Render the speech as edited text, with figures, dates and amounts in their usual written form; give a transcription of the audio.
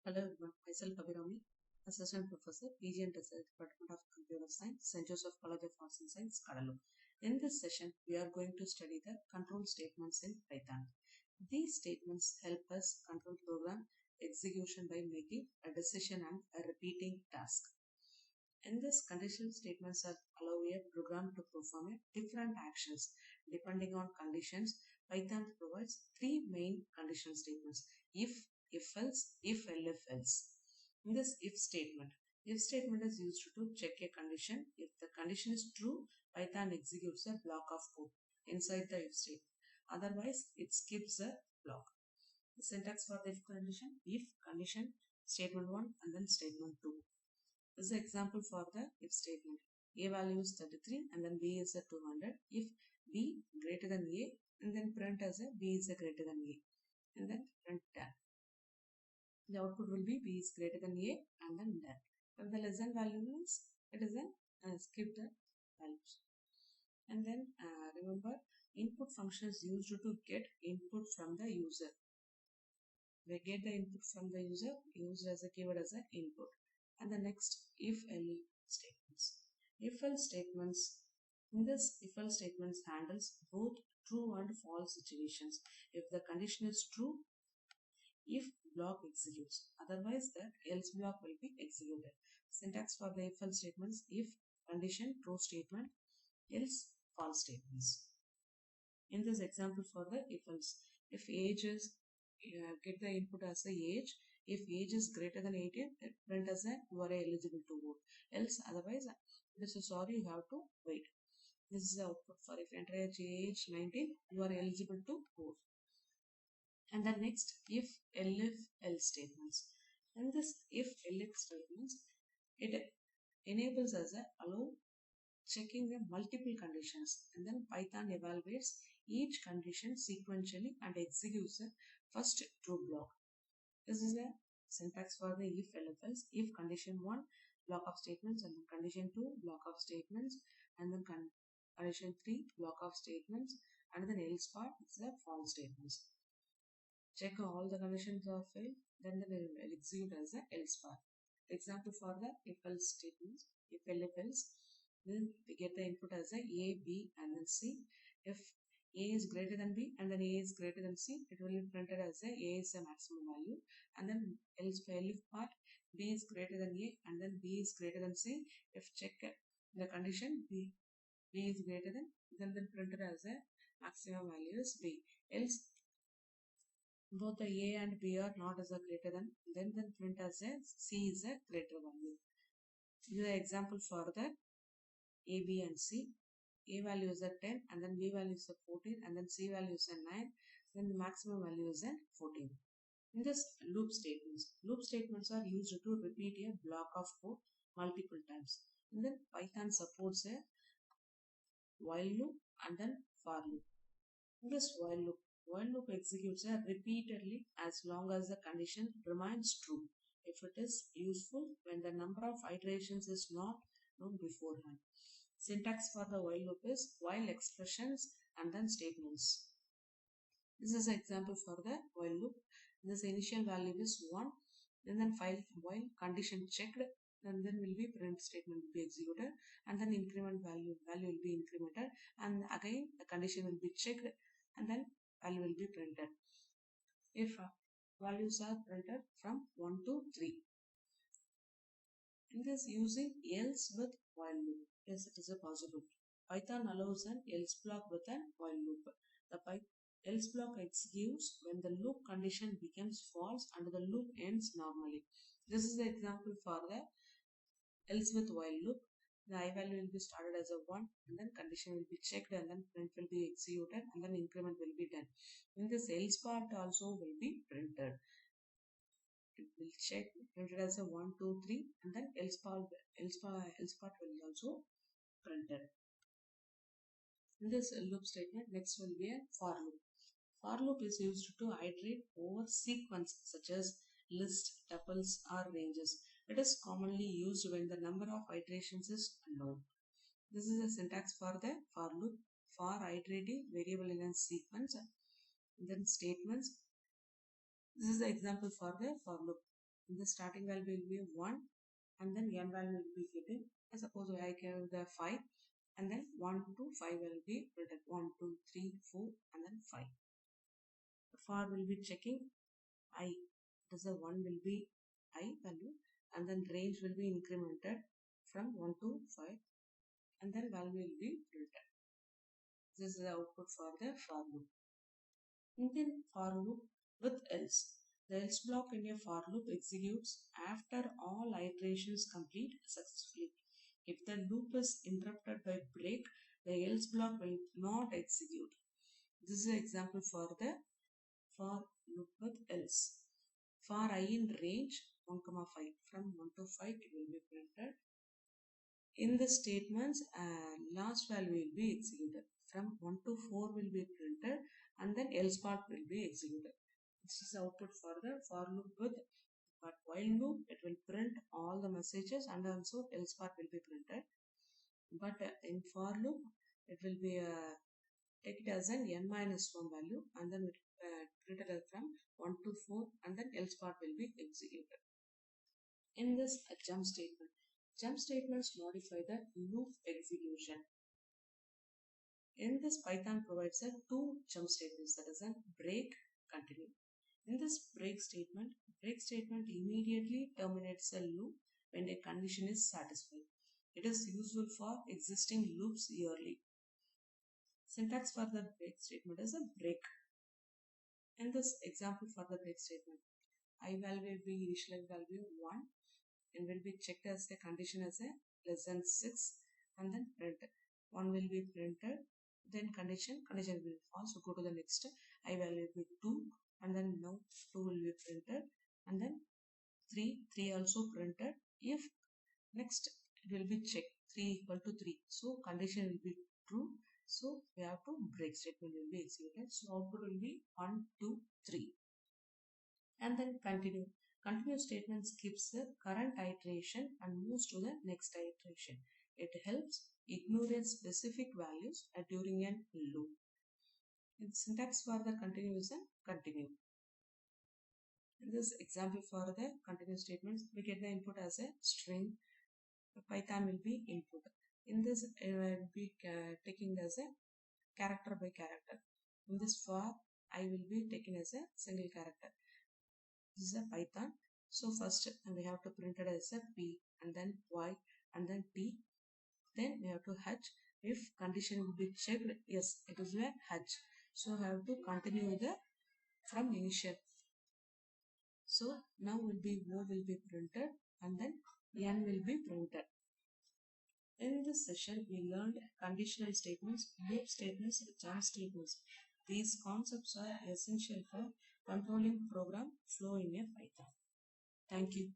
Hello everyone, myself Abhirami, Assistant Professor, PG and Research Department of Computer Science, St. Joseph College of Arts and Science, Cuddalore. In this session, we are going to study the control statements in Python. These statements help us control program execution by making a decision and a repeating task. In this, conditional statements allow a program to perform different actions depending on conditions. Python provides three main conditional statements: if else, if else. In this if statement is used to check a condition. If the condition is true, Python executes a block of code inside the if statement. Otherwise, it skips a block. The syntax for the if condition, statement 1 and then statement 2. This is an example for the if statement. A value is 33 and then B is a 200. If B greater than A, and then print as a B is a greater than A, and then print done. The output will be B is greater than A and then done. If the less than value means it is a skip the values. And then remember, input function is used to get input from the user. We get the input from the user used as a keyword as an input. And the next if else statements. If else statements. In this if else statements handles both true and false situations. If the condition is true, if block executes. Otherwise, the else block will be executed. Syntax for the if else statements: if condition true statement, else false statements. In this example for the if else, if age is get the input as the age. If age is greater than 18, print as a you are eligible to vote. Else, otherwise, this is sorry, you have to wait. This is the output for if enter age 19, you are eligible to vote. And the next if else statements. In this if else statements, it enables us a allow checking the multiple conditions, and then Python evaluates each condition sequentially and executes the first true block. This is a syntax for the if else. If condition 1 block of statements, and then condition 2 block of statements, and then condition 3 block of statements, and then else part is the false statements. Check all the conditions are failed, then they will execute as the else part. Example for the if else statements: if else, then we get the input as a B, and then C. If A is greater than B and then A is greater than C, it will be printed as a is a maximum value. And then else for if part, B is greater than A and then B is greater than C. If check the condition B is greater than, then printed as a maximum value is B. Else both the A and B are not as a greater than, then print as a C is a greater value. This is an example for the A, B and C. A value is a 10 and then B value is a 14 and then C value is a 9, then the maximum value is a 14. In this loop statements are used to repeat a block of code multiple times. And then Python supports a while loop and then for loop. In this while loop executes repeatedly as long as the condition remains true. If it is useful when the number of iterations is not known beforehand. Syntax for the while loop is while expressions and then statements. This is an example for the while loop. This initial value is 1, and then while condition checked, and then will be print statement will be executed, and then increment value will be incremented, and again the condition will be checked, and then value will be printed. If values are printed from 1 to 3. In this using else with while loop. Yes, it is a possible. Python allows an else block with a while loop. The else block executes when the loop condition becomes false and the loop ends normally. This is the example for the else with while loop. The I value will be started as a 1 and then condition will be checked and then print will be executed and then increment will be done. In this else part also will be printed. It will check printed as a 1, 2, 3 and then else part will also printed. In this loop statement, next will be a for loop. For loop is used to iterate over sequence such as list, tuples or ranges. It is commonly used when the number of iterations is unknown. This is a syntax for the for loop. For iterating variable in a sequence, then statements. This is the example for the for loop. The starting value will be 1 and then n value will be given. Suppose I give the 5 and then 1 to 5 will be written 1, 2, 3, 4 and then 5. For will be checking I. That is the 1 will be I value and then range will be incremented from 1 to 5 and then value will be printed. This is the output for the for loop. In the for loop with else. The else block in a for loop executes after all iterations complete successfully. If the loop is interrupted by break, the else block will not execute. This is an example for the for loop with else. For I in range 1, 5, from 1 to 5 it will be printed. In the statements, last value will be executed. From 1 to 4 will be printed and then else part will be executed. This is output for the for loop with but while loop it will print all the messages and also else part will be printed. But in for loop it will be take it as an n minus 1 value and then printed from 1 to 4 and then else part will be executed. In this jump statements modify the loop execution. In this Python provides two jump statements, that is a break, continue. In this break statement immediately terminates a loop when a condition is satisfied. It is useful for existing loops yearly. Syntax for the break statement is a break. In this example for the break statement, I value will be initial value 1 and will be checked as the condition as a less than 6 and then print. 1 will be printed, then condition will be false. So go to the next. I value will be 2 and then now 2 will be printed and then 3 also printed. If next it will be checked 3 equal to 3. So condition will be true. So we have to break statement will be executed. So output will be 1, 2, 3. And then continue. Continue statement skips the current iteration and moves to the next iteration. It helps ignore specific values during a loop. The syntax for the continue is a continue. In this example for the continue statements, we get the input as a string. Python will be input. In this, I will be taking as a character by character. In this for, I will be taken as a single character. This is a Python. So first we have to print it as a P and then Y and then T. Then we have to H. If condition will be checked, yes, it is a H. So I have to continue the from initial. So now will be O will be printed and then N will be printed. In this session, we learned conditional statements, loop statements, jump statements. These concepts are essential for controlling program flow in a Python. Thank you.